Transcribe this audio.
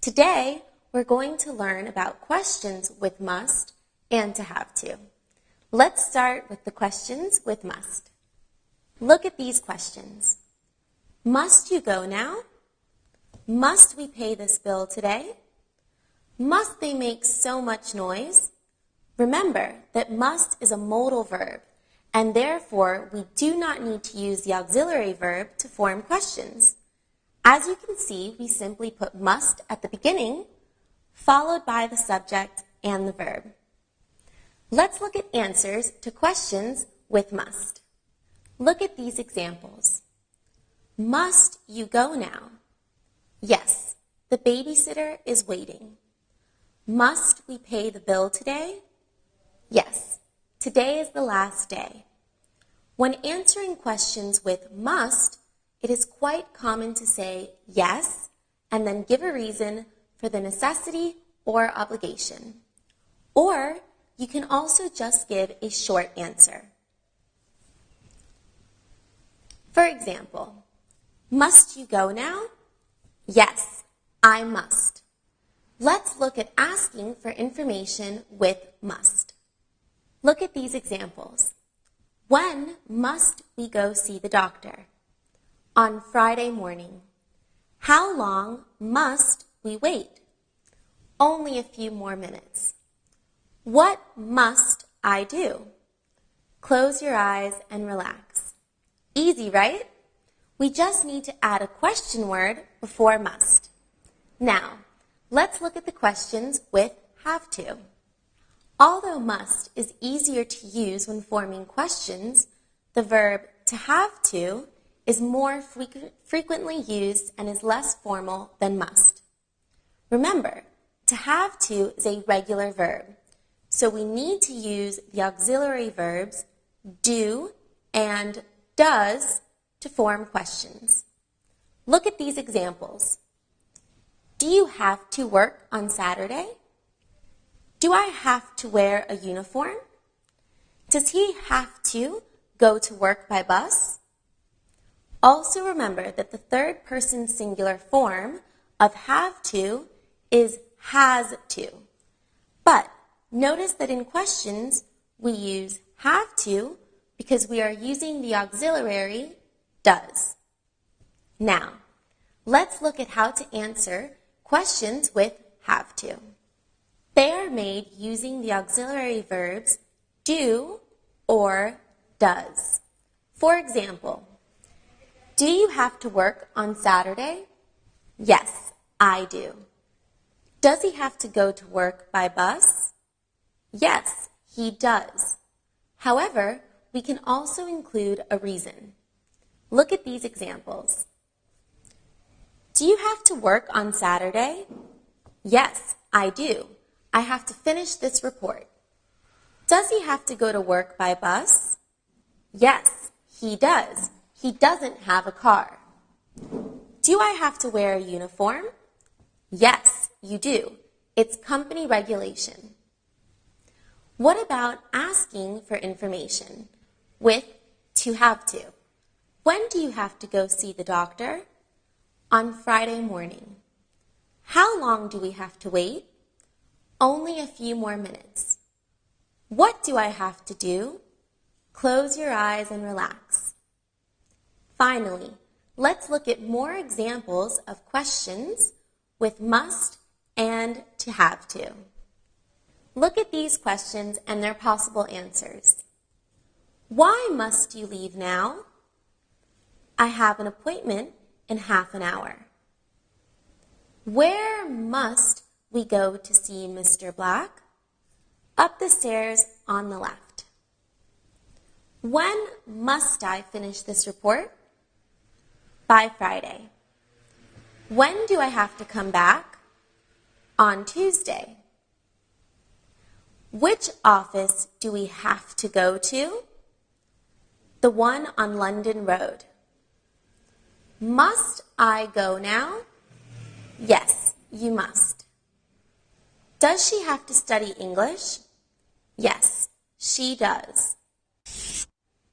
Today, we're going to learn about questions with must and to have to. Let's start with the questions with must. Look at these questions. Must you go now? Must we pay this bill today? Must they make so much noise? Remember that must is a modal verb, and therefore we do not need to use the auxiliary verb to form questions. As you can see, we simply put must at the beginning, followed by the subject and the verb. Let's look at answers to questions with must. Look at these examples. Must you go now? Yes, the babysitter is waiting. Must we pay the bill today? Yes, today is the last day. When answering questions with must, it is quite common to say yes and then give a reason for the necessity or obligation. Or you can also just give a short answer. For example, must you go now? Yes, I must. Let's look at asking for information with must. Look at these examples. When must we go see the doctor? On Friday morning. How long must we wait? Only a few more minutes. What must I do? Close your eyes and relax. Easy, right? We just need to add a question word before must. Now, let's look at the questions with have to. Although must is easier to use when forming questions, the verb to have to is more frequently used and is less formal than must. Remember, to have to is a regular verb, so we need to use the auxiliary verbs do and does to form questions. Look at these examples. Do you have to work on Saturday? Do I have to wear a uniform? Does he have to go to work by bus? Also remember that the third person singular form of have to is has to. But notice that in questions we use have to because we are using the auxiliary does. Now, let's look at how to answer questions with have to. They are made using the auxiliary verbs do or does. For example, do you have to work on Saturday? Yes, I do. Does he have to go to work by bus? Yes, he does. However, we can also include a reason. Look at these examples. Do you have to work on Saturday? Yes, I do. I have to finish this report. Does he have to go to work by bus? Yes, he does. He doesn't have a car. Do I have to wear a uniform? Yes, you do. It's company regulation. What about asking for information with to have to? When do you have to go see the doctor? On Friday morning. How long do we have to wait? Only a few more minutes. What do I have to do? Close your eyes and relax. Finally, let's look at more examples of questions with must and to have to. Look at these questions and their possible answers. Why must you leave now? I have an appointment in half an hour. Where must we go to see Mr. Black? Up the stairs on the left. When must I finish this report? By Friday. When do I have to come back? On Tuesday. Which office do we have to go to? The one on London Road. Must I go now? Yes, you must. Does she have to study English? Yes, she does.